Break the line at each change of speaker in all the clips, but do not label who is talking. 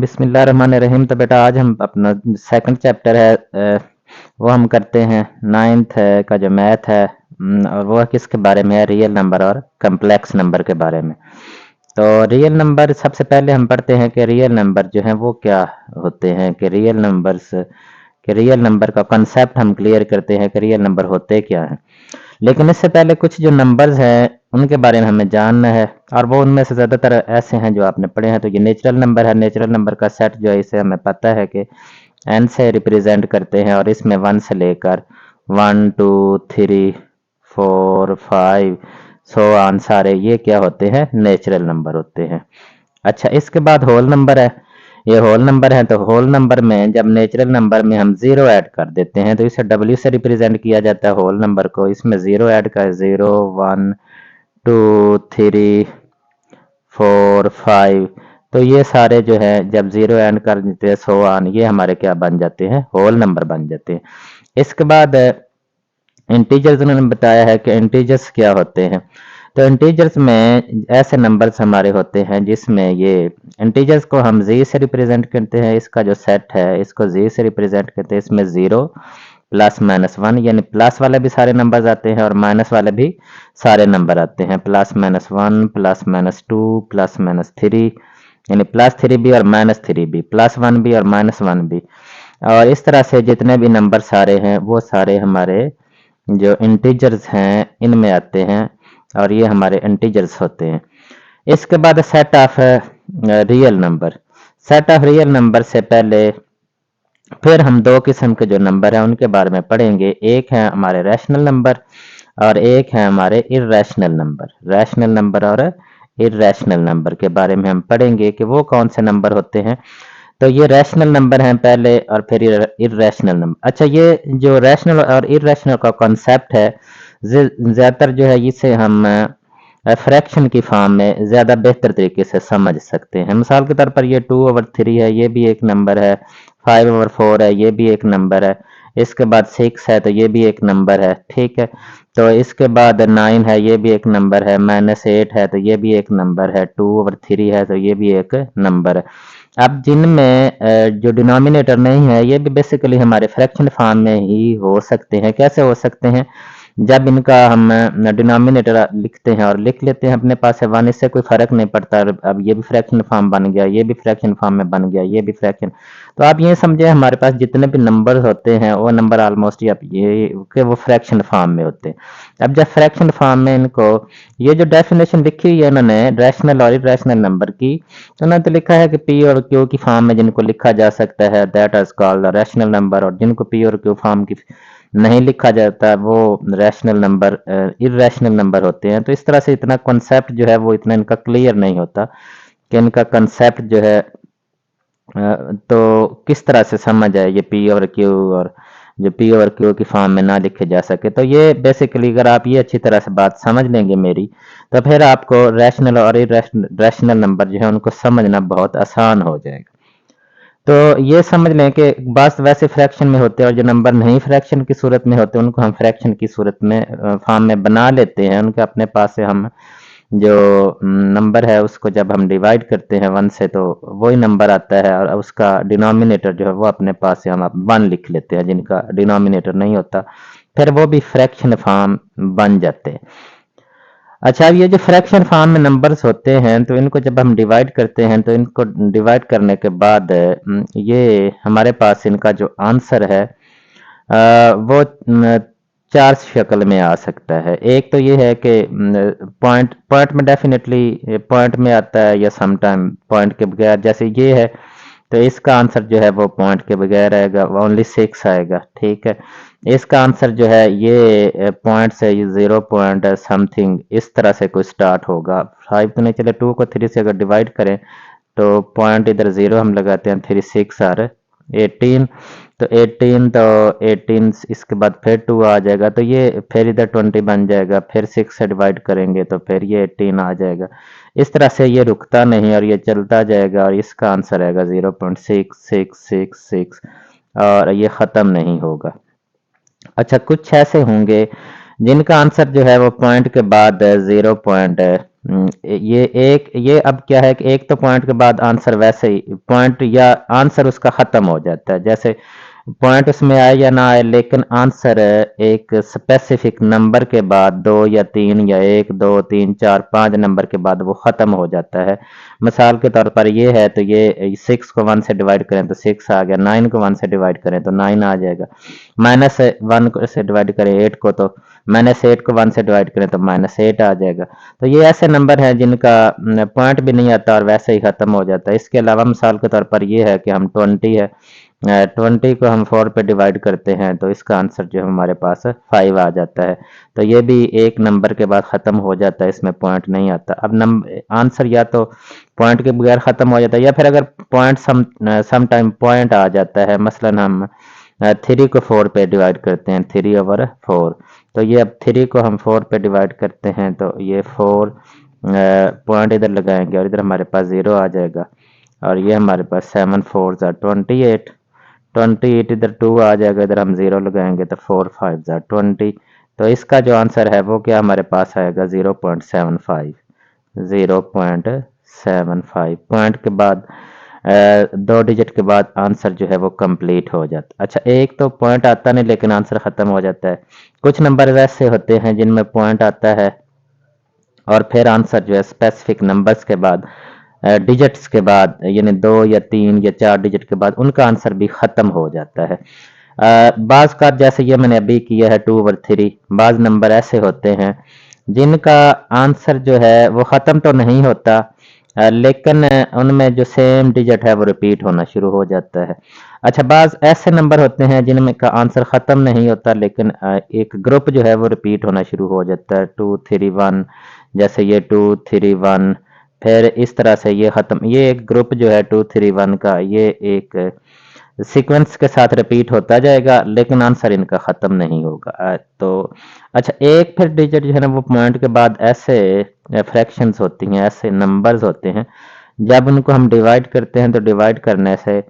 बिस्मिल्लाहिर्रहमानिर्रहीम। तो बेटा आज हम अपना सेकंड चैप्टर है वो हम करते हैं नाइन्थ का जो मैथ है। और वो किसके बारे में है, रियल नंबर और कम्प्लेक्स नंबर के बारे में। तो रियल नंबर सबसे पहले हम पढ़ते हैं कि रियल नंबर जो है वो क्या होते हैं, कि रियल नंबर का कंसेप्ट हम क्लियर करते हैं कि रियल नंबर होते क्या हैं। लेकिन इससे पहले कुछ जो नंबर्स हैं उनके बारे में हमें जानना है, और वो उनमें से ज़्यादातर ऐसे हैं जो आपने पढ़े हैं। तो ये नेचुरल नंबर है, नेचुरल नंबर का सेट जो है इसे हमें पता है कि एन से रिप्रेजेंट करते हैं, और इसमें वन से लेकर 1 2 3 4 5 सो आन सारे ये क्या होते हैं, नेचुरल नंबर होते हैं। अच्छा, इसके बाद होल नंबर है। ये होल नंबर है, तो होल नंबर में जब नेचुरल नंबर में हम जीरो ऐड कर देते हैं तो इसे डब्ल्यू से रिप्रेजेंट किया जाता है होल नंबर को। इसमें जीरो ऐड कर 0 1 2 3 4 5, तो ये सारे जो है जब जीरो ऐड कर देते हैं सो ऑन, ये हमारे क्या बन जाते हैं, होल नंबर बन जाते हैं। इसके बाद इंटीजर्स उन्होंने बताया है कि इंटीजर्स क्या होते हैं। तो इंटीजर्स में ऐसे नंबर्स हमारे होते हैं जिसमें ये इंटीजर्स को हम जी से रिप्रेजेंट करते हैं। इसका जो सेट है इसको जी से रिप्रेजेंट करते हैं। इसमें 0 +-1 यानी प्लस वाले भी सारे नंबर्स आते हैं और माइनस वाले भी सारे नंबर आते हैं। +-1 +-2 +-3 यानी +3 भी और -3 भी, +1 भी और -1 भी। और इस तरह से जितने भी नंबर सारे हैं वो सारे हमारे जो इंटीजर्स हैं इनमें आते हैं, और ये हमारे इंटीजर्स होते हैं। इसके बाद set of real number. Set of real number से पहले फिर हम दो किस्म के जो नंबर हैं उनके बारे में पढ़ेंगे। एक है हमारे रैशनल नंबर और एक है हमारे इर्रेशनल नंबर। रैशनल नंबर और इर्रेशनल नंबर के बारे में हम पढ़ेंगे कि वो कौन से नंबर होते हैं। तो ये रैशनल नंबर हैं पहले और फिर इर्रेशनल नंबर। अच्छा, ये जो रैशनल और इर्रेशनल का कॉन्सेप्ट है ज़्यादातर जो है इसे हम फ्रैक्शन की फॉर्म में ज़्यादा बेहतर तरीके से समझ सकते हैं। मिसाल के तौर पर ये 2/3 है, ये भी एक नंबर है। 5/4 है, ये भी एक नंबर है। इसके बाद 6 है तो ये भी एक नंबर है, ठीक है। तो इसके बाद 9 है, ये भी एक नंबर है। -8 है तो ये भी एक नंबर है। 2/3 है तो ये भी एक नंबर है। अब जिनमें जो डिनोमिनेटर नहीं है ये भी बेसिकली हमारे फ्रैक्शन फॉर्म में ही हो सकते हैं। कैसे हो सकते हैं, जब इनका हम डिनोमिनेटर लिखते हैं और लिख लेते हैं अपने पास है 1, इससे कोई फर्क नहीं पड़ता। अब ये भी फ्रैक्शन फॉर्म बन गया, ये भी फ्रैक्शन फॉर्म में बन गया, ये भी फ्रैक्शन। तो आप ये समझे हमारे पास जितने भी नंबर होते हैं वो नंबर ऑलमोस्ट आप ये कि वो फ्रैक्शन फॉर्म में होते हैं। अब जब फ्रैक्शन फॉर्म में इनको ये जो डेफिनेशन लिखी हुई है उन्होंने रैशनल और इरेशनल नंबर की, तो उन्होंने तो लिखा है कि पी और क्यू की फॉर्म में जिनको लिखा जा सकता है that is called rational number, और जिनको पी और क्यू फॉर्म की नहीं लिखा जाता वो रैशनल नंबर इरेशनल नंबर होते हैं। तो इस तरह से इतना कॉन्सेप्ट जो है वो इतना इनका क्लियर नहीं होता कि इनका कॉन्सेप्ट जो है तो किस तरह से समझ आए ये पी और क्यू, और जो पी और क्यू की फॉर्म में ना लिखे जा सके। तो ये बेसिकली अगर आप ये अच्छी तरह से बात समझ लेंगे मेरी, तो फिर आपको रैशनल और इरेशनल नंबर जो है उनको समझना बहुत आसान हो जाएगा। तो ये समझ लें कि बस वैसे फ्रैक्शन में होते हैं और जो नंबर नहीं फ्रैक्शन की सूरत में होते हैं उनको हम फ्रैक्शन की सूरत में फॉर्म में बना लेते हैं। उनके अपने पास से हम जो नंबर है उसको जब हम डिवाइड करते हैं 1 से तो वही नंबर आता है, और उसका डिनोमिनेटर जो है वो अपने पास से हम 1 लिख लेते हैं। जिनका डिनोमिनेटर नहीं होता फिर वो भी फ्रैक्शन फॉर्म बन जाते हैं। अच्छा, अब ये जो फ्रैक्शन फॉर्म में नंबर्स होते हैं तो इनको जब हम डिवाइड करते हैं तो इनको डिवाइड करने के बाद ये हमारे पास इनका जो आंसर है वो 4 शक्ल में आ सकता है। एक तो ये है कि पॉइंट पॉइंट में डेफिनेटली पॉइंट में आता है, या समटाइम पॉइंट के बगैर। जैसे ये है तो इसका आंसर जो है वो पॉइंट के बगैर आएगा, ओनली 6 आएगा, ठीक है। इसका आंसर जो है ये पॉइंट से 0 पॉइंट समथिंग इस तरह से कोई स्टार्ट होगा। 5 तो नहीं, चले 2 को 3 से अगर डिवाइड करें तो पॉइंट इधर 0 हम लगाते हैं, 3 6 और 18, तो 18 तो 18 इसके बाद फिर 2 आ जाएगा तो ये फिर इधर 20 बन जाएगा। फिर 6 से डिवाइड करेंगे तो फिर ये 18 आ जाएगा। इस तरह से ये रुकता नहीं और ये चलता जाएगा, और इसका आंसर आएगा 0.6666 और ये ख़त्म नहीं होगा। अच्छा, कुछ ऐसे होंगे जिनका आंसर जो है वो पॉइंट के बाद 0. ये अब क्या है कि एक तो पॉइंट के बाद आंसर वैसे ही पॉइंट या आंसर उसका खत्म हो जाता है, जैसे पॉइंट उसमें आए या ना आए, लेकिन आंसर एक स्पेसिफिक नंबर के बाद, दो या तीन या एक दो तीन चार पांच नंबर के बाद वो खत्म हो जाता है। मिसाल के तौर पर ये है तो ये 6 को 1 से डिवाइड करें तो 6 आ गया, 9 को 1 से डिवाइड करें तो 9 आ जाएगा, -1 से डिवाइड करें 8 को तो -8 को 1 से डिवाइड करें तो -8 आ जाएगा। तो ये ऐसे नंबर हैं जिनका पॉइंट भी नहीं आता और वैसे ही खत्म हो जाता है। इसके अलावा मिसाल के तौर पर ये है कि हम 20 है, 20 को हम 4 पे डिवाइड करते हैं तो इसका आंसर जो है हमारे पास 5 आ जाता है। तो ये भी एक नंबर के बाद ख़त्म हो जाता है, इसमें पॉइंट नहीं आता। अब आंसर या तो पॉइंट के बगैर ख़त्म हो जाता है, या फिर अगर पॉइंट सम टाइम पॉइंट आ जाता है, मसलन हम 3 को 4 पे डिवाइड करते हैं, 3/4, तो ये अब 3 को हम 4 पे डिवाइड करते हैं तो ये 4 पॉइंट इधर लगाएंगे और इधर हमारे पास 0 आ जाएगा, और ये हमारे पास 7 4 28, 28 इधर 2 आ जाएगा, इधर हम 0 लगाएंगे तो 4 5 20। तो इसका जो आंसर है वो क्या हमारे पास आएगा 0.75, 0.75 पॉइंट के बाद दो डिजिट के बाद आंसर जो है वो कंप्लीट हो जाता। अच्छा, एक तो पॉइंट आता नहीं लेकिन आंसर खत्म हो जाता है। कुछ नंबर वैसे होते हैं जिनमें पॉइंट आता है और फिर आंसर जो है स्पेसिफिक नंबर्स के बाद, डिजिट्स के बाद, यानी 2 या 3 या 4 डिजिट के बाद उनका आंसर भी ख़त्म हो जाता है। बाज़ का जैसे ये मैंने अभी किया है 2/3, बाज़ नंबर ऐसे होते हैं जिनका आंसर जो है वो ख़त्म तो नहीं होता, लेकिन उनमें जो सेम डिजिट है वो रिपीट होना शुरू हो जाता है। अच्छा, बाज़ ऐसे नंबर होते हैं जिनमें का आंसर ख़त्म नहीं होता, लेकिन एक ग्रुप जो है वो रिपीट होना शुरू हो जाता है, 2 3 1, जैसे ये 2 3 1, फिर इस तरह से ये ख़त्म, ये एक ग्रुप जो है 2 3 1 का, ये एक सीक्वेंस के साथ रिपीट होता जाएगा लेकिन आंसर इनका ख़त्म नहीं होगा। तो अच्छा, एक फिर डिजिट जो है ना वो पॉइंट के बाद ऐसे फ्रैक्शंस होती हैं, ऐसे नंबर्स होते हैं, जब उनको हम डिवाइड करते हैं तो डिवाइड करने से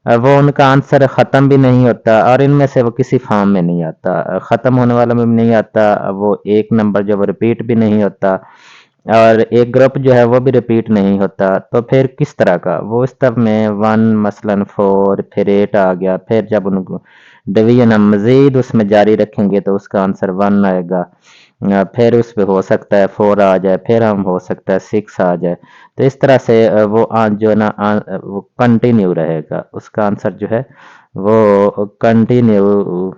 वो उनका आंसर ख़त्म भी नहीं होता और इनमें से वो किसी फॉर्म में नहीं आता, ख़त्म होने वाला में भी नहीं आता, वो एक नंबर जो वो रिपीट भी नहीं होता और एक ग्रुप जो है वो भी रिपीट नहीं होता। तो फिर किस तरह का वो, इस तरह में 1 मसलन 4 फिर 8 आ गया, फिर जब उनको डिवीजन हम मजीद उसमें जारी रखेंगे तो उसका आंसर 1 आएगा, फिर उस पे हो सकता है 4 आ जाए, फिर हम हो सकता है 6 आ जाए। तो इस तरह से वो जो है ना वो कंटिन्यू रहेगा, उसका आंसर जो है वो कंटिन्यू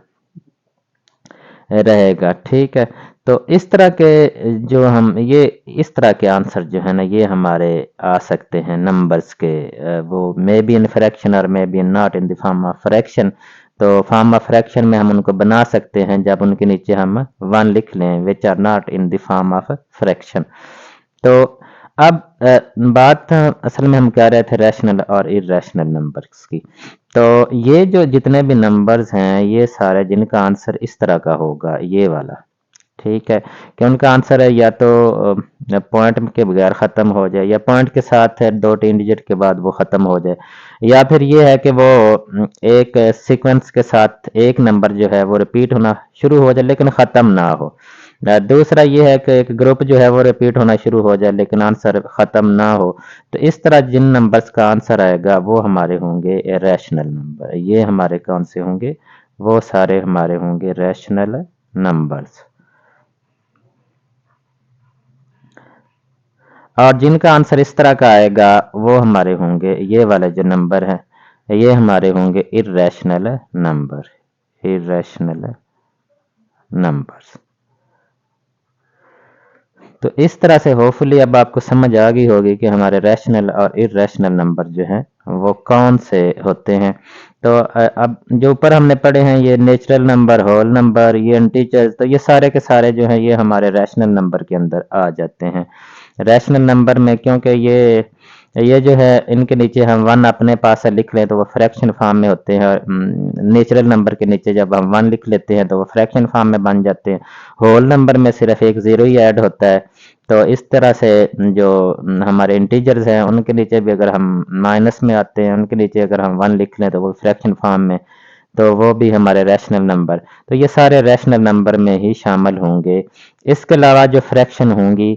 रहेगा। ठीक है, तो इस तरह के जो हम ये इस तरह के आंसर जो है ना ये हमारे आ सकते हैं नंबर्स के, वो मे बी इन फ्रैक्शन और may be not in the form of fraction. तो फॉर्म ऑफ फ्रैक्शन में हम उनको बना सकते हैं जब उनके नीचे हम 1 लिख लें, which are not in the form of fraction. तो अब बात असल में हम कह रहे थे रैशनल और इरेशनल नंबर्स की। तो ये जो जितने भी नंबर्स हैं ये सारे जिनका आंसर इस तरह का होगा, ये वाला, ठीक है, कि उनका आंसर है या तो पॉइंट के बगैर ख़त्म हो जाए, या पॉइंट के साथ है 2-3 डिजिट के बाद वो ख़त्म हो जाए, या फिर ये है कि वो एक सीक्वेंस के साथ एक नंबर जो है वो रिपीट होना शुरू हो जाए लेकिन ख़त्म ना हो। दूसरा ये है कि एक ग्रुप जो है वो रिपीट होना शुरू हो जाए लेकिन आंसर ख़त्म ना हो। तो इस तरह जिन नंबर्स का आंसर आएगा वो हमारे होंगे रैशनल नंबर। ये हमारे कौन से होंगे, वो सारे हमारे होंगे रैशनल नंबर्स। और जिनका आंसर इस तरह का आएगा वो हमारे होंगे, ये वाले जो नंबर हैं ये हमारे होंगे इरेशनल नंबर, इरेशनल नंबर्स। तो इस तरह से होपफुली अब आपको समझ आ गई होगी कि हमारे रैशनल और इरेशनल नंबर जो हैं वो कौन से होते हैं। तो अब जो ऊपर हमने पढ़े हैं ये नेचुरल नंबर, होल नंबर, ये इंटीजर्स, तो ये सारे के सारे जो हैं ये हमारे रैशनल नंबर के अंदर आ जाते हैं। रैशनल नंबर में क्योंकि ये जो है इनके नीचे हम 1 अपने पास से लिख लें तो वो फ्रैक्शन फॉर्म में होते हैं, और नेचुरल नंबर के नीचे जब हम 1 लिख लेते हैं तो वो फ्रैक्शन फॉर्म में बन जाते हैं। होल नंबर में सिर्फ एक 0 ही ऐड होता है। तो इस तरह से जो हमारे इंटीजर्स हैं उनके नीचे भी अगर हम माइनस में आते हैं, उनके नीचे अगर हम 1 लिख लें तो वो फ्रैक्शन फॉर्म में, तो वो भी हमारे रैशनल नंबर। तो ये सारे रैशनल नंबर में ही शामिल होंगे। इसके अलावा जो फ्रैक्शन होंगी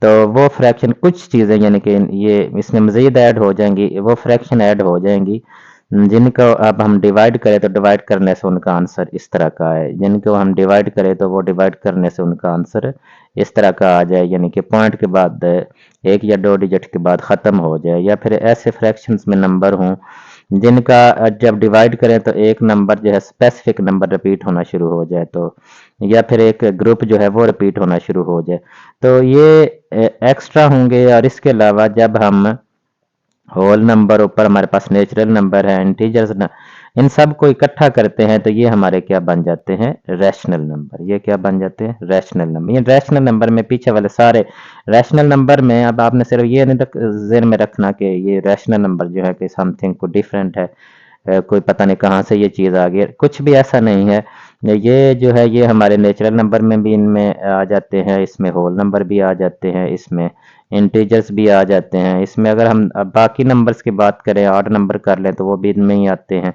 तो वो फ्रैक्शन कुछ चीज़ें यानी कि ये इसमें मज़ीद ऐड हो जाएंगी, वो फ्रैक्शन ऐड हो जाएंगी जिनको अब हम डिवाइड करें तो डिवाइड करने से उनका आंसर इस तरह का है, जिनको हम डिवाइड करें तो वो डिवाइड करने से उनका आंसर इस तरह का आ जाए, यानी कि पॉइंट के बाद एक या दो डिजिट के बाद ख़त्म हो जाए, या फिर ऐसे फ्रैक्शंस में नंबर हों जिनका जब डिवाइड करें तो एक नंबर जो है स्पेसिफिक नंबर रिपीट होना शुरू हो जाए, तो या फिर एक ग्रुप जो है वो रिपीट होना शुरू हो जाए, तो ये एक्स्ट्रा होंगे। और इसके अलावा जब हम होल नंबर, ऊपर हमारे पास नेचुरल नंबर है, इंटीजर्स न, इन सब को इकट्ठा करते हैं तो ये हमारे क्या बन जाते हैं, रैशनल नंबर। ये क्या बन जाते हैं, रैशनल नंबर। ये रैशनल नंबर में पीछे वाले सारे रैशनल नंबर में, अब आपने सिर्फ ये नहीं ज़हन में रखना कि ये रैशनल नंबर जो है कि समथिंग को डिफरेंट है, कोई पता नहीं कहाँ से ये चीज़ आ गई, कुछ भी ऐसा नहीं है। ये जो है ये हमारे नेचुरल नंबर में भी इनमें आ जाते हैं, इसमें होल नंबर भी आ जाते हैं, इसमें इंटीजर्स भी आ जाते हैं, इसमें अगर हम बाकी नंबर्स की बात करें, ऑड नंबर कर लें तो वो भी इनमें ही आते हैं,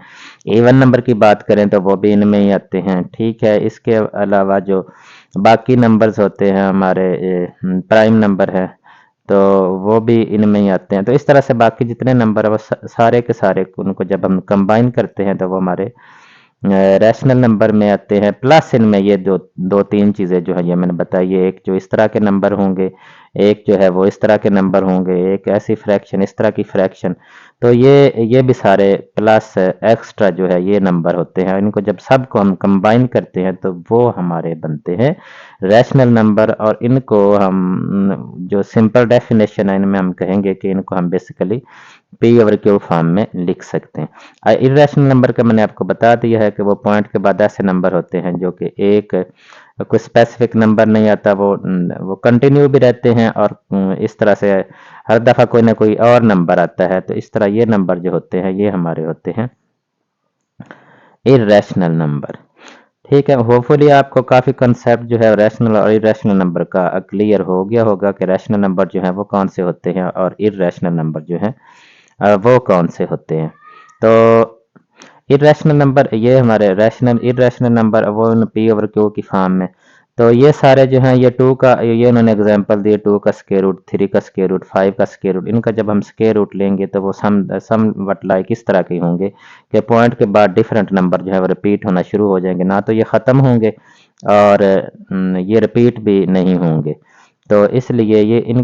इवन नंबर की बात करें तो वो भी इनमें ही आते हैं। ठीक है, इसके अलावा जो बाकी नंबर्स होते हैं हमारे प्राइम नंबर है तो वो भी इनमें ही आते हैं। तो इस तरह से बाकी जितने नंबर है वो सारे के सारे उनको जब हम कंबाइन करते हैं तो वो हमारे रैशनल नंबर में आते हैं। प्लस इनमें ये दो दो तीन चीज़ें जो है ये मैंने बताई, ये एक जो इस तरह के नंबर होंगे, एक जो है वो इस तरह के नंबर होंगे, एक ऐसी फ्रैक्शन, इस तरह की फ्रैक्शन, तो ये भी सारे प्लस एक्स्ट्रा जो है ये नंबर होते हैं। इनको जब सबको हम कंबाइन करते हैं तो वो हमारे बनते हैं रैशनल नंबर। और इनको हम जो सिंपल डेफिनेशन है इनमें हम कहेंगे कि इनको हम basically P over Q form में लिख सकते हैं। इरेशनल नंबर का मैंने आपको बता दिया है कि वो पॉइंट के बाद ऐसे नंबर होते हैं जो कि एक कोई स्पेसिफिक नंबर नहीं आता, वो कंटिन्यू भी रहते हैं और इस तरह से हर दफ़ा कोई ना कोई और नंबर आता है। तो इस तरह ये नंबर जो होते हैं ये हमारे होते हैं इरेशनल नंबर। ठीक है, होपफुली आपको काफ़ी कंसेप्ट जो है रैशनल और इरेशनल नंबर का क्लियर हो गया होगा कि रैशनल नंबर जो है वो कौन से होते हैं और इरेशनल नंबर जो है वो कौन से होते हैं। तो इरेशनल नंबर ये हमारे रैशनल इरेशनल नंबर वो पी ओवर क्यू की फॉर्म में। तो ये सारे जो हैं ये टू का, ये उन्होंने एग्जांपल दिए, टू का स्क्वायर रूट, थ्री का स्क्वायर रूट, फाइव का स्क्वायर रूट, इनका जब हम स्क्वायर रूट लेंगे तो वो सम वट लाइक इस तरह के होंगे कि पॉइंट के बाद डिफरेंट नंबर जो है वो रिपीट होना शुरू हो जाएंगे, ना तो ये ख़त्म होंगे और ये रिपीट भी नहीं होंगे। तो इसलिए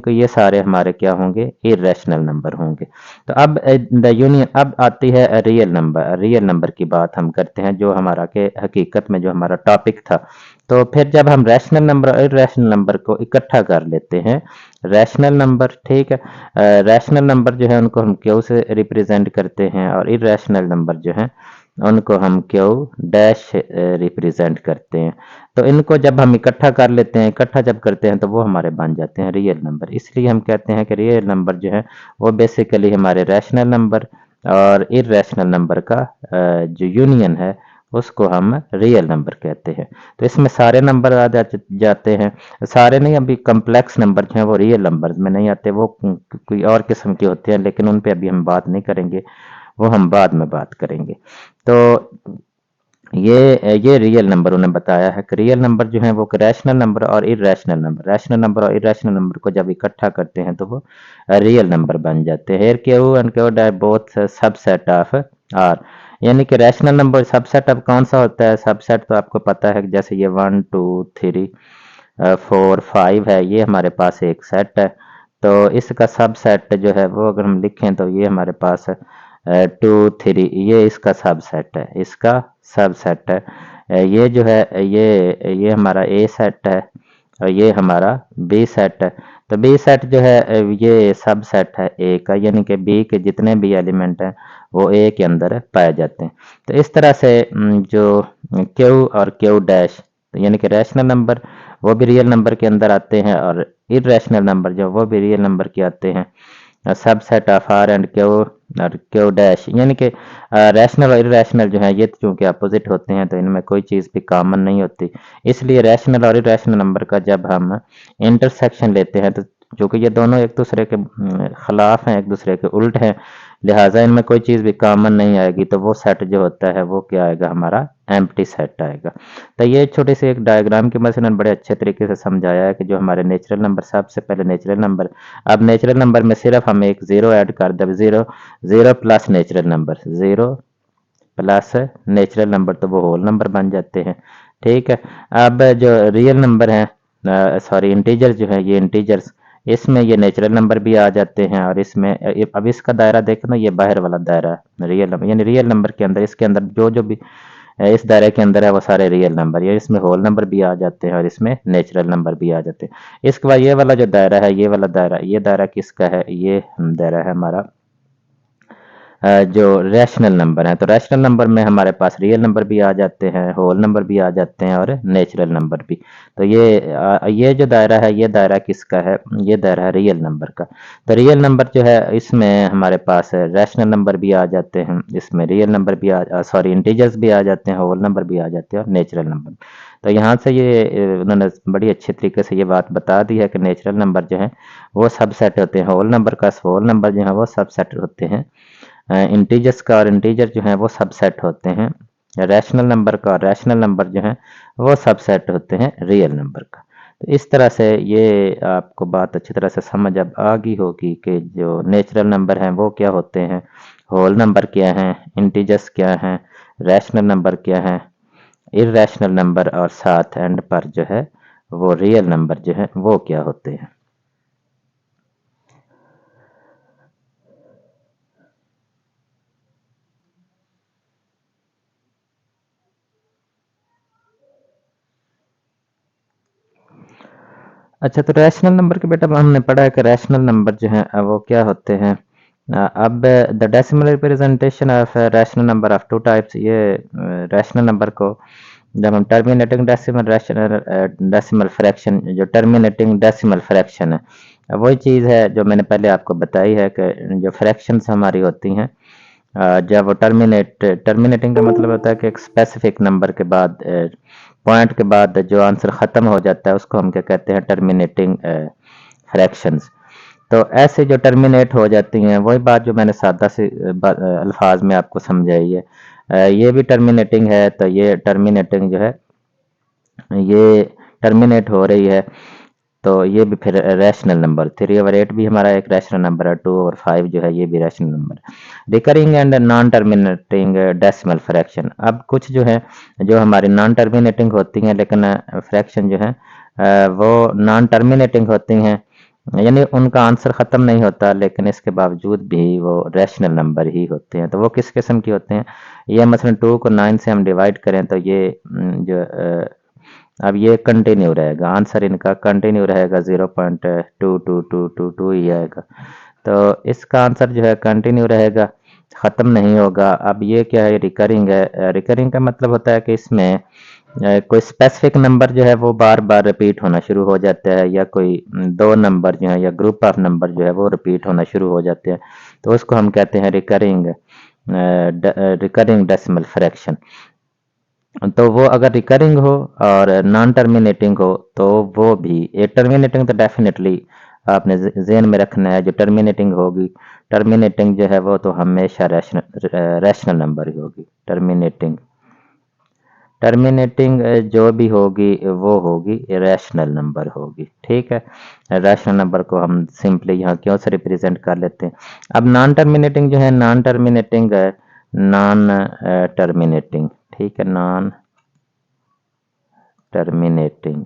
ये सारे हमारे क्या होंगे, इरेशनल नंबर होंगे। तो अब द यूनियन, अब आती है रियल नंबर। रियल नंबर की बात हम करते हैं जो हमारा के हकीकत में जो हमारा टॉपिक था। तो फिर जब हम रैशनल नंबर और इरेशनल नंबर को इकट्ठा कर लेते हैं, रैशनल नंबर, ठीक है, रैशनल नंबर जो है उनको हम क्यू से रिप्रेजेंट करते हैं और इरेशनल नंबर जो है उनको हम क्यू डैश रिप्रेजेंट करते हैं। तो इनको जब हम इकट्ठा कर लेते हैं, इकट्ठा जब करते हैं तो वो हमारे बन जाते हैं रियल नंबर। इसलिए हम कहते हैं कि रियल नंबर जो है वो बेसिकली हमारे रैशनल नंबर और इरेशनल नंबर का जो यूनियन है उसको हम रियल नंबर कहते हैं। तो इसमें सारे नंबर आ जाते हैं, सारे नहीं, अभी कम्प्लेक्स नंबर जो हैं वो रियल नंबर में नहीं आते, वो कोई और किस्म के होते हैं, लेकिन उन पे अभी हम बात नहीं करेंगे, वो हम बाद में बात करेंगे। तो ये रियल नंबर उन्हें बताया है कि रियल नंबर जो है वो रैशनल नंबर और इरेशनल नंबर, रैशनल नंबर और इरेशनल नंबर को जब इकट्ठा करते हैं तो वो रियल नंबर बन जाते हैं। Here Q and Q are both subset of R, यानी कि रैशनल नंबर सबसेट अब कौन सा होता है, सबसेट तो आपको पता है कि जैसे ये 1 2 3 4 5 है, ये हमारे पास एक सेट है। तो इसका सबसेट जो है वो अगर हम लिखें तो ये हमारे पास 2 3, ये इसका सबसेट है, इसका सबसेट है। ये जो है ये हमारा ए सेट है और ये हमारा बी सेट है। तो बी सेट जो है ये सबसेट है ए का, यानी कि बी के जितने भी एलिमेंट हैं वो ए के अंदर पाए जाते हैं। तो इस तरह से जो क्यू और क्यू डैश, यानी कि रैशनल नंबर वो भी रियल नंबर के अंदर आते हैं और इरेशनल नंबर जो वो भी रियल नंबर के आते हैं। Subset of R and Q और क्यू डैश, यानी कि रैशनल और इरेशनल जो है ये चूंकि अपोजिट होते हैं तो इनमें कोई चीज़ भी कॉमन नहीं होती, इसलिए रैशनल और इरेशनल नंबर का जब हम इंटरसेक्शन लेते हैं तो क्योंकि ये दोनों एक दूसरे के खिलाफ हैं, एक दूसरे के उल्ट हैं, लिहाजा इनमें कोई चीज़ भी कॉमन नहीं आएगी, तो वो सेट जो होता है वो क्या आएगा, हमारा एम्प्टी सेट आएगा। तो ये छोटी सी एक डायग्राम की मदद से बड़े अच्छे तरीके से समझाया है कि जो हमारे नेचुरल नंबर, सबसे पहले नेचुरल नंबर, अब नेचुरल नंबर में सिर्फ हम एक ज़ीरो ऐड कर दें, zero zero plus natural number, zero plus natural number, तो वो होल नंबर बन जाते हैं। ठीक है, अब जो रियल नंबर हैं, सॉरी इंटीजर जो है, ये इंटीजर्स, इसमें ये नेचुरल नंबर भी आ जाते हैं, और इसमें अब इसका दायरा देखो ना, ये बाहर वाला दायरा है रियल नंबर, यानी रियल नंबर के अंदर, इसके अंदर जो जो भी इस दायरे के अंदर है वो सारे रियल नंबर, ये इसमें होल नंबर भी आ जाते हैं और इसमें नेचुरल नंबर भी आ जाते हैं। इसके बाद ये वाला जो दायरा है, ये वाला दायरा, ये दायरा किसका है, ये दायरा है हमारा जो रैशनल नंबर है। तो रैशनल नंबर में हमारे पास रियल नंबर भी आ जाते हैं, होल नंबर भी आ जाते हैं और नेचुरल नंबर भी। तो ये जो दायरा है, ये दायरा किसका है, ये दायरा है रियल नंबर का। तो रियल नंबर जो है, इसमें हमारे पास रैशनल नंबर भी आ जाते हैं, इसमें रियल नंबर भी सॉरी इंटीजर्स भी आ जाते हैं, होल नंबर भी आ जाते हैं और नेचुरल नंबर। तो यहाँ से ये उन्होंने बड़ी अच्छे तरीके से ये बात बता दी है कि नेचुरल नंबर जो है वो सबसेट होते हैं होल नंबर का, होल नंबर जो है वो सबसेट होते हैं इंटीजर्स का, और इंटीजर जो है वो सबसेट होते हैं रैशनल नंबर का, और रैशनल नंबर जो है वो सबसेट होते हैं रियल नंबर का। तो इस तरह से ये आपको बात अच्छी तरह से समझ अब आ गई होगी कि जो नेचुरल नंबर हैं वो क्या होते हैं, होल नंबर क्या हैं, इंटीजर्स क्या हैं, रैशनल नंबर क्या हैं, इर्रेशनल नंबर, और साथ एंड पर जो है वो रियल नंबर जो है वो क्या होते हैं। अच्छा, तो रैशनल नंबर के बेटा हमने पढ़ा है कि रैशनल नंबर जो है वो क्या होते हैं। अब the decimal representation of rational number of two types, ये रैशनल नंबर को जब हम terminating decimal, rational decimal fraction, जो टर्मिनेटिंग डेसिमल फ्रैक्शन है, वही चीज़ है जो मैंने पहले आपको बताई है कि जो फ्रैक्शंस हमारी होती हैं, जब वो टर्मिनेटिंग का मतलब होता है कि एक स्पेसिफिक नंबर के बाद, पॉइंट के बाद जो आंसर ख़त्म हो जाता है उसको हम क्या कहते हैं, टर्मिनेटिंग फ्रैक्शंस। तो ऐसे जो टर्मिनेट हो जाती हैं, वही बात जो मैंने सादा से अल्फाज में आपको समझाई है, ये भी टर्मिनेटिंग है। तो ये टर्मिनेटिंग जो है, ये टर्मिनेट हो रही है, तो ये भी फिर रैशनल नंबर, 3/8 भी हमारा एक रैशनल नंबर है, 2/5 जो है ये भी रैशनल नंबर है। Recurring and non terminating decimal fraction, अब कुछ जो है जो हमारी नॉन टर्मिनेटिंग होती हैं, लेकिन फ्रैक्शन जो है वो नॉन टर्मिनेटिंग होती हैं, यानी उनका आंसर ख़त्म नहीं होता, लेकिन इसके बावजूद भी वो रैशनल नंबर ही होते हैं। तो वो किस किस्म की होते हैं, ये मसलन 2 को 9 से हम डिवाइड करें तो ये जो अब ये कंटिन्यू रहेगा, आंसर इनका कंटिन्यू रहेगा, 0.22222 ही आएगा। तो इसका आंसर जो है कंटिन्यू रहेगा, ख़त्म नहीं होगा। अब ये क्या है, रिकरिंग है। रिकरिंग का मतलब होता है कि इसमें कोई स्पेसिफिक नंबर जो है वो बार बार रिपीट होना शुरू हो जाता है, या कोई दो नंबर जो है या ग्रुप ऑफ नंबर जो है वो रिपीट होना शुरू हो जाते हैं, तो उसको हम कहते हैं रिकरिंग डेसिमल फ्रैक्शन। तो वो अगर रिकरिंग हो और नॉन टर्मिनेटिंग हो तो वो भी, ये टर्मिनेटिंग तो डेफिनेटली आपने ज़हन में रखना है, जो टर्मिनेटिंग होगी, टर्मिनेटिंग जो है वो तो हमेशा रैशनल नंबर ही होगी। टर्मिनेटिंग टर्मिनेटिंग जो भी होगी वो होगी रैशनल नंबर होगी। ठीक है, रैशनल नंबर को हम सिंपली यहाँ क्यों से रिप्रेजेंट कर लेते हैं। अब नॉन टर्मिनेटिंग जो है, नॉन टर्मिनेटिंग है, नॉन टर्मिनेटिंग, ठीक है, नॉन टर्मिनेटिंग।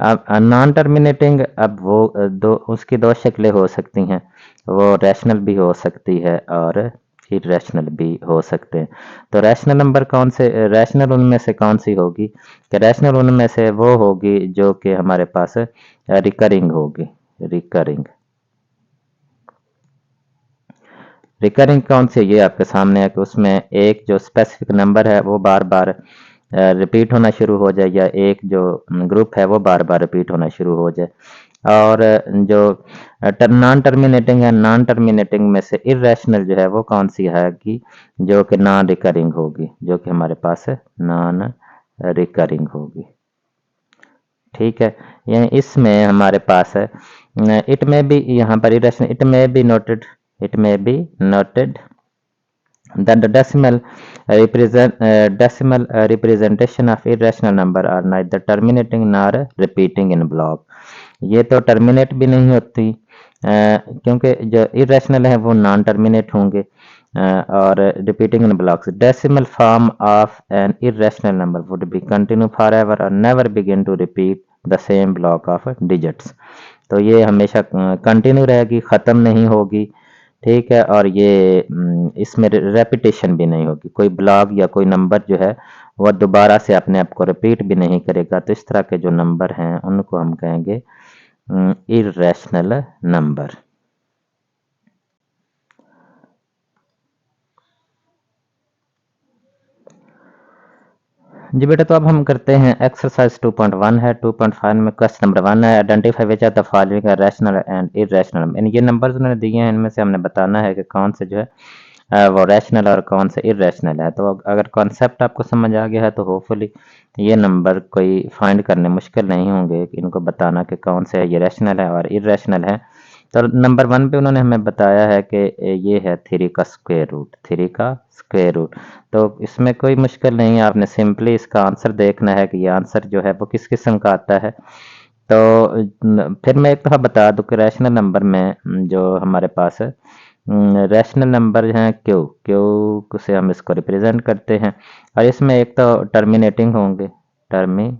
अब नॉन टर्मिनेटिंग, अब वो दो, उसकी दो शक्लें हो सकती हैं, वो रैशनल भी हो सकती है और इरेशनल भी हो सकते हैं। तो रैशनल नंबर कौन से, रैशनल उनमें से कौन सी होगी, कि रैशनल उनमें से वो होगी जो कि हमारे पास रिकरिंग होगी। रिकरिंग रिकरिंग कौन सी है, ये आपके सामने है कि उसमें एक जो स्पेसिफिक नंबर है वो बार बार रिपीट होना शुरू हो जाए, या एक जो ग्रुप है वो बार बार रिपीट होना शुरू हो जाए। और जो नॉन टर्मिनेटिंग है, नॉन टर्मिनेटिंग में से इरेशनल जो है वो कौन सी है कि जो कि नॉन रिकरिंग होगी, जो कि हमारे पास नॉन रिकरिंग होगी। ठीक है, यानी इसमें हमारे पास है इट में बी, यहाँ पर इरेशनल, इट में बी नोटेड, इट में be noted that the decimal representation of irrational number are neither terminating nor repeating in block. ये तो टर्मिनेट भी नहीं होती क्योंकि जो इरेशनल है वो नॉन टर्मिनेट होंगे और repeating in blocks. Decimal form of an irrational number would be continue forever or never begin to repeat the same block of digits. तो ये हमेशा कंटिन्यू रहेगी, ख़त्म नहीं होगी, ठीक है, और ये इसमें रेपिटेशन भी नहीं होगी, कोई ब्लॉक या कोई नंबर जो है वह दोबारा से अपने आप को रिपीट भी नहीं करेगा. तो इस तरह के जो नंबर हैं उनको हम कहेंगे इरेशनल नंबर. जी बेटा, तो अब हम करते हैं एक्सरसाइज 2.1 है. 2.5 में क्वेश्चन नंबर 1 है, identify which are the following are rational and irrational. ये नंबर्स उन्होंने दिए हैं, इनमें से हमने बताना है कि कौन से जो है वो रैशनल और कौन से इरेशनल है. तो अगर कॉन्सेप्ट आपको समझ आ गया है तो होपफुली ये नंबर कोई फाइंड करने मुश्किल नहीं होंगे, इनको बताना कि कौन से ये रैशनल है और इरेशनल है. तो नंबर 1 पे उन्होंने हमें बताया है कि ये है 3 का स्क्वायर रूट, 3 का स्क्वायर रूट. तो इसमें कोई मुश्किल नहीं है, आपने सिंपली इसका आंसर देखना है कि ये आंसर जो है वो किस किस्म का आता है. तो फिर मैं एक दफ़ा बता दूं कि रैशनल नंबर में जो हमारे पास है रैशनल नंबर हैं क्यू, क्यू से हम इसको रिप्रेजेंट करते हैं, और इसमें एक तो टर्मिनेटिंग होंगे, टर्मिनेटिंग,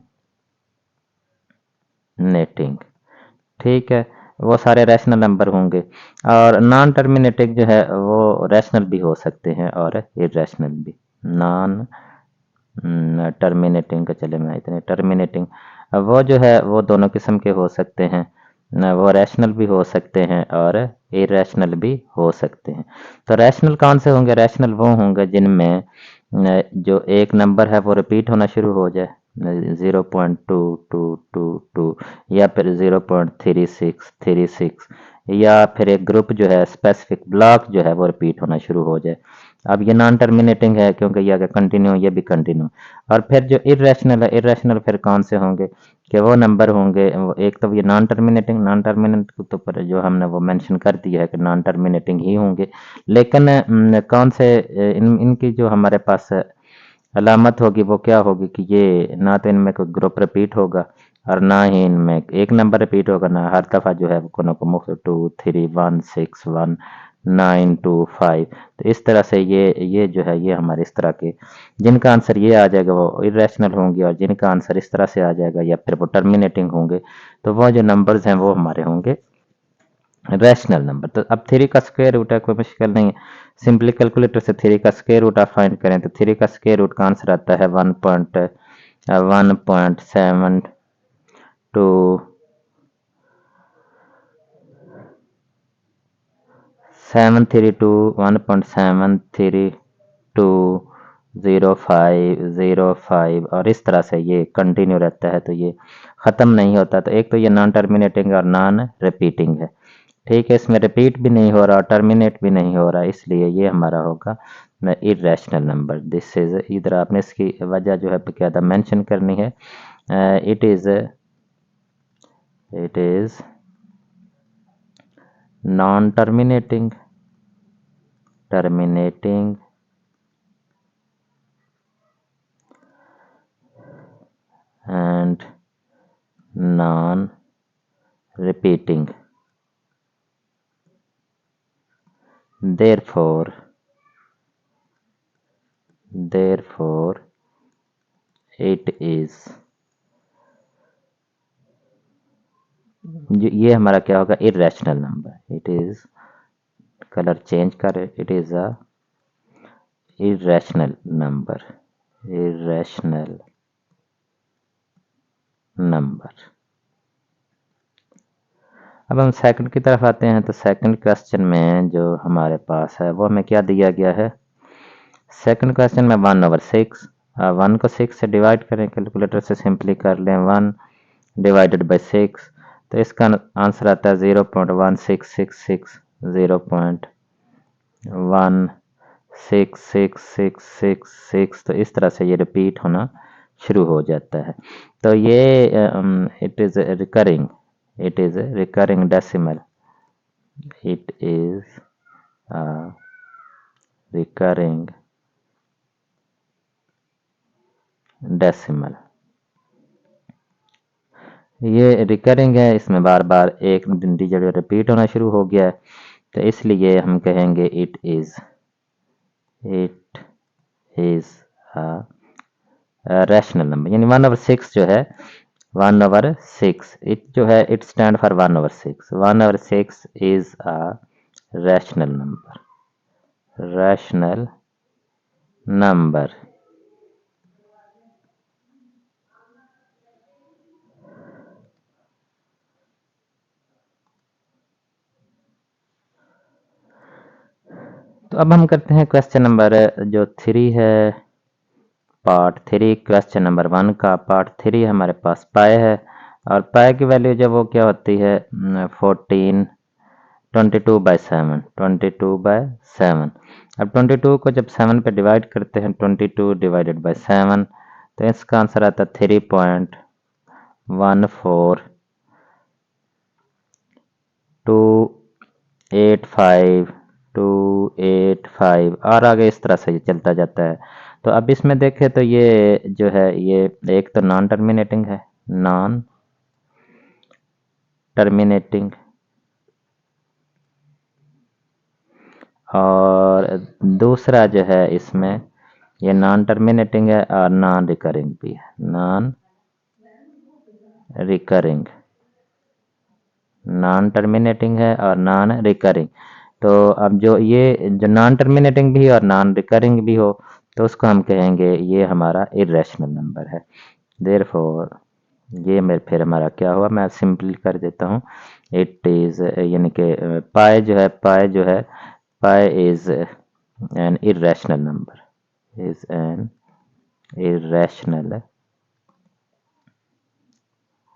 ठीक है, वो सारे रैशनल नंबर होंगे. और नॉन टर्मिनेटिंग जो है वो रैशनल भी हो सकते हैं और इरेशनल भी. नॉन टर्मिनेटिंग का चले मैं इतने टर्मिनेटिंग वो जो है वो दोनों किस्म के हो सकते हैं, वो रैशनल भी हो सकते हैं और इरेशनल भी हो सकते हैं. तो रैशनल कौन से होंगे? रैशनल वो होंगे जिनमें जो एक नंबर है वो रिपीट होना शुरू हो जाए, 0.2222 या फिर 0.3636, या फिर एक ग्रुप जो है स्पेसिफिक ब्लॉक जो है वो रिपीट होना शुरू हो जाए. अब ये नॉन टर्मिनेटिंग है क्योंकि ये आगे कंटिन्यू, ये भी कंटिन्यू. और फिर जो इरेशनल है, इरेशनल फिर कौन से होंगे कि वो नंबर होंगे, एक तो ये नॉन टर्मिनेटिंग, नॉन टर्मिनेटिंग तो पर जो हमने वो मेंशन कर दिया है कि नॉन टर्मिनेटिंग ही होंगे. लेकिन कौन से इनकी जो हमारे पास अलामत होगी वो क्या होगी कि ये ना तो इनमें कोई ग्रुप रिपीट होगा और ना ही इनमें एक नंबर रिपीट होगा, ना हर दफ़ा जो है को को मुख्त 2 3 1 6 1 9 2 5. तो इस तरह से ये जो है ये हमारे इस तरह के जिनका आंसर ये आ जाएगा वो इरेशनल होंगे, और जिनका आंसर इस तरह से आ जाएगा या फिर वो टर्मिनेटिंग होंगे, तो वो जो नंबर्स हैं वो हमारे होंगे रैशनल नंबर. तो अब 3 का स्क्वायर रूट है, कोई मुश्किल नहीं है, सिंपली कैलकुलेटर से 3 का स्क्वायर रूट आप फाइंड करें तो 3 का स्क्वायर रूट का आंसर आता है 1.732 और इस तरह से ये कंटिन्यू रहता है, तो ये ख़त्म नहीं होता. तो एक तो ये नॉन टर्मिनेटिंग और नॉन रिपीटिंग है, ठीक है, इसमें रिपीट भी नहीं हो रहा और टर्मिनेट भी नहीं हो रहा, इसलिए ये हमारा होगा इरेशनल नंबर. दिस इज, इधर आपने इसकी वजह जो है बकायदा मेंशन करनी है. It is non terminating and non repeating. Therefore it is, ये हमारा क्या होगा? Irrational number. It is, colour change कर, it is a irrational number, irrational number. अब हम सेकंड की तरफ आते हैं. तो सेकंड क्वेश्चन में जो हमारे पास है वो हमें क्या दिया गया है? सेकंड क्वेश्चन में 1/6, 1 को 6 से डिवाइड करें, कैलकुलेटर से सिंपली कर लें 1 डिवाइडेड बाई 6, तो इसका आंसर आता है 0.1666, 0.16666. तो इस तरह से ये रिपीट होना शुरू हो जाता है। तो ये it is recurring, it is recurring decimal, it is recurring decimal. ये रिकरिंग है, इसमें बार बार एक इंटीजर रिपीट होना शुरू हो गया है, तो इसलिए हम कहेंगे इट इज़ रैशनल नंबर। यानी 1/6 जो है, 1/6 इट जो है it stand for 1/6, 1/6 is a rational number, rational number. तो अब हम करते हैं क्वेश्चन नंबर जो 3 है, पार्ट 3, क्वेश्चन नंबर 1 का पार्ट 3 हमारे पास पाए है, और पाए की वैल्यू जब वो क्या होती है 14 22/7, 22/7। अब 22 को जब 7 पे डिवाइड करते हैं, 22 डिवाइडेड बाई 7, तो इसका आंसर आता है 3.14285 और आगे इस तरह से ये चलता जाता है। तो अब इसमें देखें तो ये जो है ये एक तो नॉन टर्मिनेटिंग है, नॉन टर्मिनेटिंग, और दूसरा जो है इसमें ये नॉन टर्मिनेटिंग है और नॉन रिकरिंग भी है, नॉन रिकरिंग, नॉन टर्मिनेटिंग है और नॉन रिकरिंग। तो अब जो ये जो नॉन टर्मिनेटिंग भी और नॉन रिकरिंग भी हो, तो उसको हम कहेंगे ये हमारा इरेशनल नंबर है। देयरफॉर ये मेरे फिर हमारा क्या हुआ, मैं सिंपली कर देता हूँ, इट इज़ यानी कि पाई जो है, पाई जो है, pi is an irrational number, is an irrational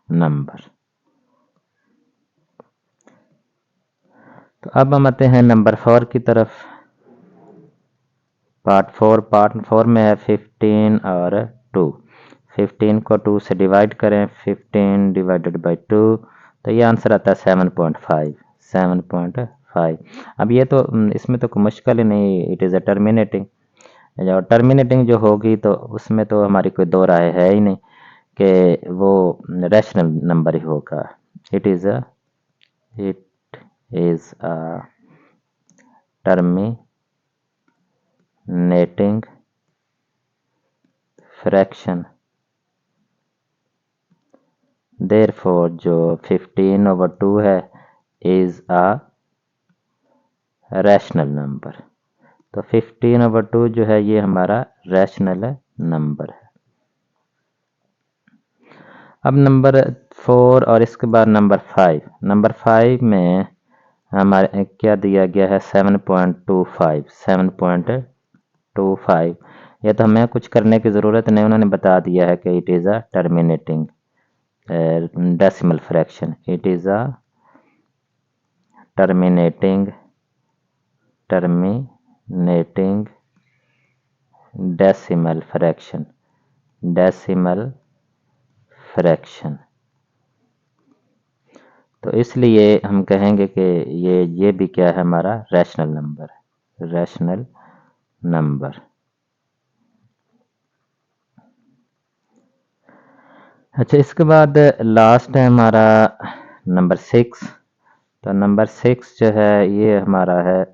number. तो अब हम आते हैं नंबर 4 की तरफ। पार्ट 4 में है 15 और 2। 15 को 2 से डिवाइड करें, 15 डिवाइडेड बाई 2, तो ये आंसर आता है 7.5, 7.5। अब ये तो इसमें तो कोई मुश्किल ही नहीं, इट इज़ अ टर्मिनेटिंग। और टर्मिनेटिंग जो होगी तो उसमें तो हमारी कोई दो राय है ही नहीं कि वो रैशनल नंबर ही होगा। It is a terminating fraction. Therefore जो 15/2 है इज अ रैशनल नंबर। तो 15/2 जो है ये हमारा रैशनल नंबर है। अब नंबर 4 और इसके बाद नंबर 5, नंबर 5 में हमारे क्या दिया गया है 7.25, 7.25। यह तो हमें कुछ करने की ज़रूरत नहीं, उन्होंने बता दिया है कि it is a terminating decimal fraction, it is a terminating decimal fraction, decimal fraction। तो इसलिए हम कहेंगे कि ये भी क्या है हमारा रैशनल नंबर, रैशनल नंबर। अच्छा, इसके बाद लास्ट है हमारा नंबर 6। तो नंबर 6 जो है ये हमारा है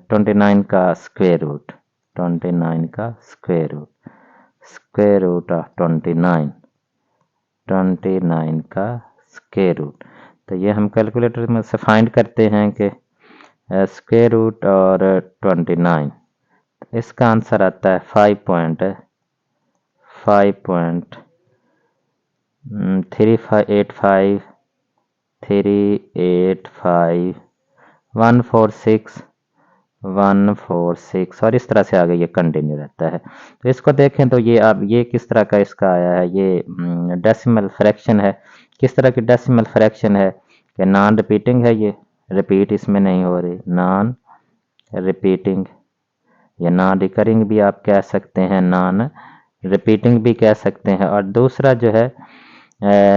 29 का स्क्वायर रूट, 29 का square root, square root of 29, 29 का स्क्वायर रूट। तो ये हम कैलकुलेटर में से फाइंड करते हैं कि स्क्वायर रूट और 29, इसका आंसर आता है 5.385 146 146 और इस तरह से आगे ये कंटिन्यू रहता है। तो इसको देखें तो ये अब ये किस तरह का इसका आया है, ये डेसिमल फ्रैक्शन है। किस तरह की डेसिमल फ्रैक्शन है कि नॉन रिपीटिंग है, ये रिपीट इसमें नहीं हो रही, नॉन रिपीटिंग या नॉन रिकरिंग भी आप कह सकते हैं, नॉन रिपीटिंग भी कह सकते हैं, और दूसरा जो है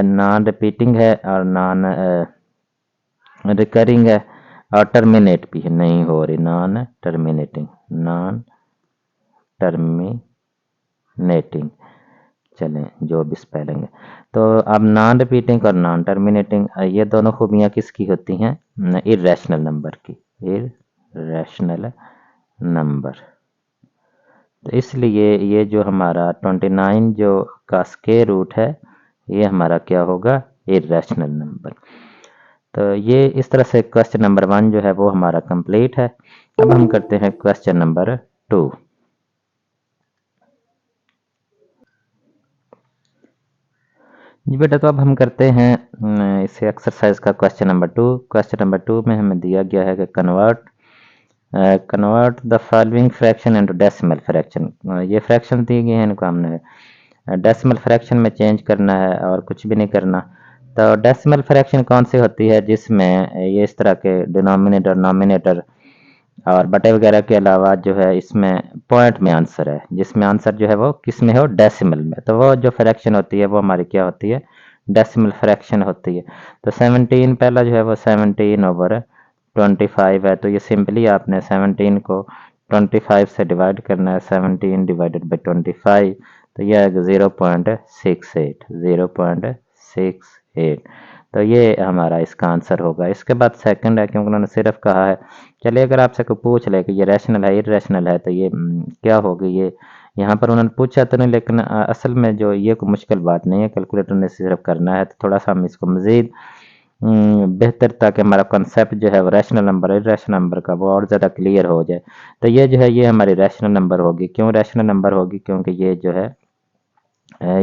नॉन रिपीटिंग है और नॉन रिकरिंग है, और टर्मिनेट भी है, नहीं हो रही, नॉन टर्मिनेटिंग, नॉन टर्मिनेटिंग। चलें जो भी स्पेलिंग है। तो अब नॉन रिपीटिंग और नॉन टर्मिनेटिंग, ये दोनों खूबियाँ किसकी होती हैं? इर्रेशनल नंबर की, इर्रेशनल नंबर। तो इसलिए ये जो हमारा 29 जो का स्क्वायर रूट है, ये हमारा क्या होगा? Irrational number. तो ये इस तरह से क्वेश्चन नंबर 1 जो है वो हमारा कंप्लीट है। अब हम करते हैं क्वेश्चन नंबर 2। जी बेटा, तो अब हम करते हैं इसे एक्सरसाइज का क्वेश्चन नंबर 2। क्वेश्चन नंबर 2 में हमें दिया गया है कि convert the following fraction into decimal fraction. ये फ्रैक्शन दी गई है, इनको हमने डेसिमल फ्रैक्शन में चेंज करना है और कुछ भी नहीं करना। तो डेसिमल फ्रैक्शन कौन सी होती है? जिसमें ये इस तरह के डिनोमिनेटर, नॉमिनेटर और बटे वगैरह के अलावा जो है इसमें पॉइंट में आंसर है, जिसमें आंसर जो है वो किस में हो? डेसिमल में। तो वो जो फ्रैक्शन होती है वो हमारी क्या होती है? डेसिमल फ्रैक्शन होती है। तो 17 पहला जो है वो 17/25 है। तो ये सिंपली आपने 17 को 25 से डिवाइड करना है, 17 डिवाइडेड बाई 25। तो यह है 0.68, 0.68। तो ये हमारा इसका आंसर होगा। इसके बाद सेकंड है, क्योंकि उन्होंने सिर्फ कहा है। चलिए अगर आपसे कोई पूछ ले कि ये रैशनल है, इरेशनल है, तो ये क्या होगी? ये यहाँ पर उन्होंने पूछा तो नहीं, लेकिन असल में जो ये कोई मुश्किल बात नहीं है, कैलकुलेटर ने सिर्फ करना है। तो थोड़ा सा हम इसको मज़ीद बेहतर, ताकि हमारा कंसेप्ट जो है वो रैशनल नंबर, इरेशनल नंबर का, वो और ज़्यादा क्लियर हो जाए। तो ये जो है ये हमारी रैशनल नंबर होगी। क्यों रैशनल नंबर होगी? क्योंकि ये जो है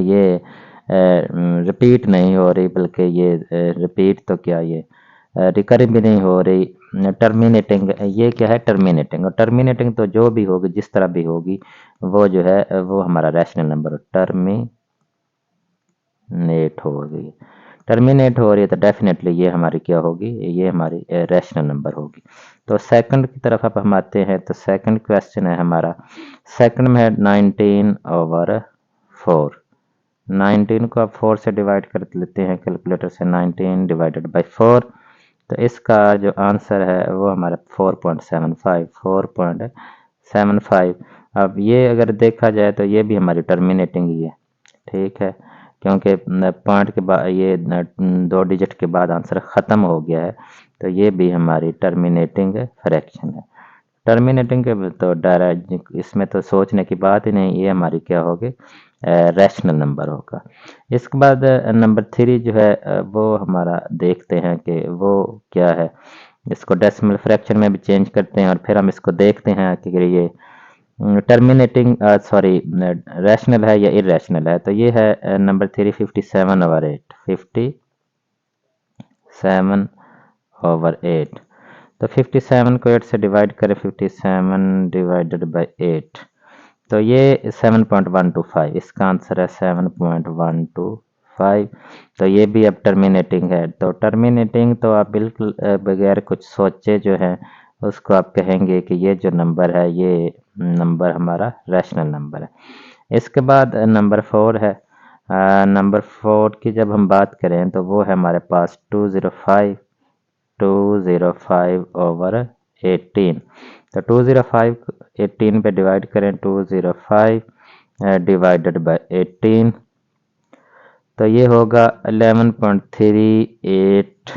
ये रिपीट नहीं हो रही, बल्कि ये रिपीट तो क्या, ये रिकरिंग भी नहीं हो रही। टर्मिनेटिंग, ये क्या है? टर्मिनेटिंग। और टर्मिनेटिंग तो जो भी होगी, जिस तरह भी होगी, वो जो है वो हमारा रैशनल नंबर टर्मिनेट होगी। टर्मिनेट हो रही है तो डेफिनेटली ये हमारी क्या होगी? ये हमारी रैशनल नंबर होगी। तो सेकंड की तरफ अब हम आते हैं। तो सेकंड क्वेश्चन है हमारा, सेकंड में है 19/4। 19 को आप 4 से डिवाइड कर लेते हैं कैलकुलेटर से, 19 डिवाइडेड बाई 4। तो इसका जो आंसर है वो हमारा 4.75, 4.75। अब ये अगर देखा जाए तो ये भी हमारी टर्मिनेटिंग ही है, ठीक है, क्योंकि पॉइंट के बाद ये 2 डिजिट के बाद आंसर ख़त्म हो गया है। तो ये भी हमारी टर्मिनेटिंग फ्रैक्शन है। टर्मिनेटिंग के तो डायरेक्ट इसमें तो सोचने की बात ही नहीं, ये हमारी क्या होगी? रैशनल नंबर होगा। इसके बाद नंबर 3 जो है वो हमारा देखते हैं कि वो क्या है। इसको डेसिमल फ्रैक्शन में भी चेंज करते हैं और फिर हम इसको देखते हैं कि ये टर्मिनेटिंग सॉरी रैशनल है या इरेशनल है। तो ये है नंबर 3 57/8, 57/8। तो 57 को 8 से डिवाइड करें, 57 डिवाइडेड बाई 8। तो ये 7.125, इसका आंसर है 7.125। तो ये भी अब टर्मिनेटिंग है। तो टर्मिनेटिंग तो आप बिल्कुल बगैर कुछ सोचे जो है उसको आप कहेंगे कि ये जो नंबर है ये नंबर हमारा रैशनल नंबर है। इसके बाद नंबर 4 है। नंबर 4 की जब हम बात करें तो वो है हमारे पास 205/18। तो 205 18 पे डिवाइड करें, 205 डिवाइडेड बाई 18। तो ये होगा 11.38,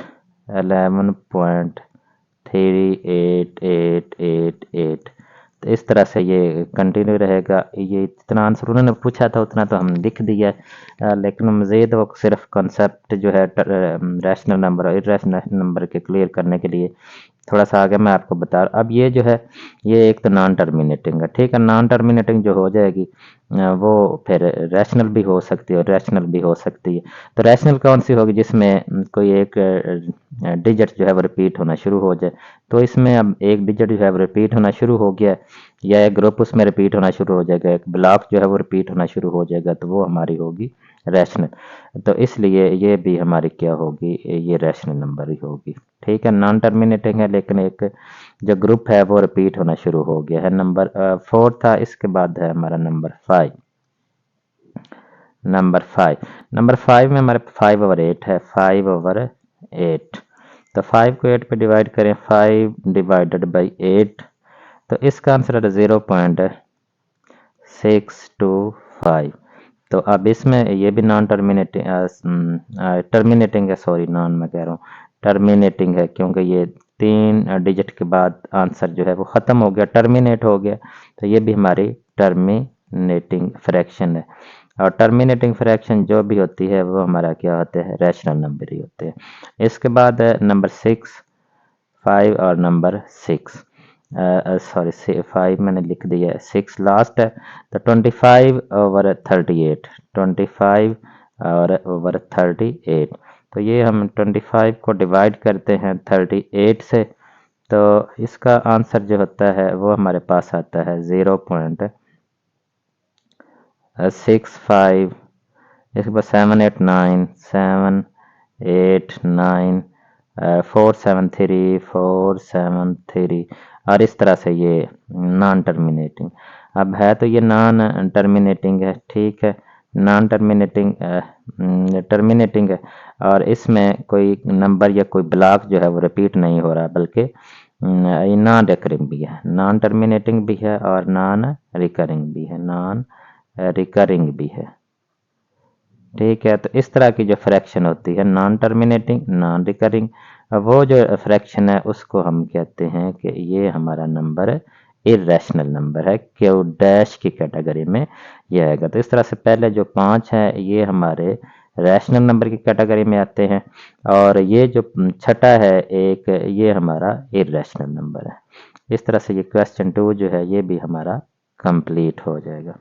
11.38888। तो इस तरह से ये कंटिन्यू रहेगा। ये जितना आंसर उन्होंने पूछा था उतना तो हम लिख दिया, लेकिन मज़ीद वो सिर्फ कॉन्सेप्ट जो है रैशनल नंबर और इरेशनल नंबर के क्लियर करने के लिए थोड़ा सा आगे मैं आपको बता रहा। अब ये जो है ये एक तो नॉन टर्मिनेटिंग है, ठीक है। नॉन टर्मिनेटिंग जो हो जाएगी वो फिर रैशनल भी हो सकती है और रैशनल भी हो सकती है। तो रैशनल कौन सी होगी? जिसमें कोई एक डिजिट जो है वो रिपीट होना शुरू हो जाए। तो इसमें अब एक डिजिट जो है वो रिपीट होना शुरू हो गया, या एक ग्रुप उसमें रिपीट होना शुरू हो जाएगा, एक ब्लॉक जो है वो रिपीट होना शुरू हो जाएगा, तो वो हमारी होगी रैशनल। तो इसलिए ये भी हमारी क्या होगी? ये रैशनल नंबर ही होगी, ठीक है। नॉन टर्मिनेटिंग है, लेकिन एक जो ग्रुप है वो रिपीट होना शुरू हो गया है। नंबर 4 था। इसके बाद है हमारा नंबर 5। नंबर 5। नंबर 5 में हमारे 5/8 है, 5/8। तो 5 को 8 पे डिवाइड करें, 5 डिवाइडेड बाई 8, तो इसका आंसर है 0.625। तो अब इसमें ये भी नॉन टर्मिनेटिंग है, सॉरी नॉन मैं कह रहा हूँ टर्मिनेटिंग है, क्योंकि ये 3 डिजिट के बाद आंसर जो है वो ख़त्म हो गया, टर्मिनेट हो गया। तो ये भी हमारी टर्मिनेटिंग फ्रैक्शन है। और टर्मिनेटिंग फ्रैक्शन जो भी होती है वो हमारा क्या होते हैं, रैशनल नंबर ही होते हैं। इसके बाद है नंबर 6, 5 और नंबर 6, सॉरी 5 मैंने लिख दिया है, 6 लास्ट है। तो 25/38, 25/38। तो ये हम 25 को डिवाइड करते हैं 38 से, तो इसका आंसर जो होता है वो हमारे पास आता है 0.65। इसके बाद 789 473 और इस तरह से ये नॉन टर्मिनेटिंग। अब है तो ये नॉन टर्मिनेटिंग है, ठीक है, नॉन टर्मिनेटिंग टर्मिनेटिंग है, और इसमें कोई नंबर या कोई ब्लॉक जो है वो रिपीट नहीं हो रहा, बल्कि नॉन रिकरिंग भी है, नॉन टर्मिनेटिंग भी है और नॉन रिकरिंग भी है, नॉन रिकरिंग भी है। ठीक है, तो इस तरह की जो फ्रैक्शन होती है नॉन टर्मिनेटिंग, नॉन रिकरिंग, वो जो फ्रैक्शन है उसको हम कहते हैं कि ये हमारा नंबर इरेशनल नंबर है, क्यू डैश की कैटेगरी में ये आएगा। तो इस तरह से पहले जो 5 है ये हमारे रैशनल नंबर की कैटेगरी में आते हैं, और ये जो छठा है एक, ये हमारा इरेशनल नंबर है। इस तरह से ये क्वेश्चन 2 जो है ये भी हमारा कंप्लीट हो जाएगा।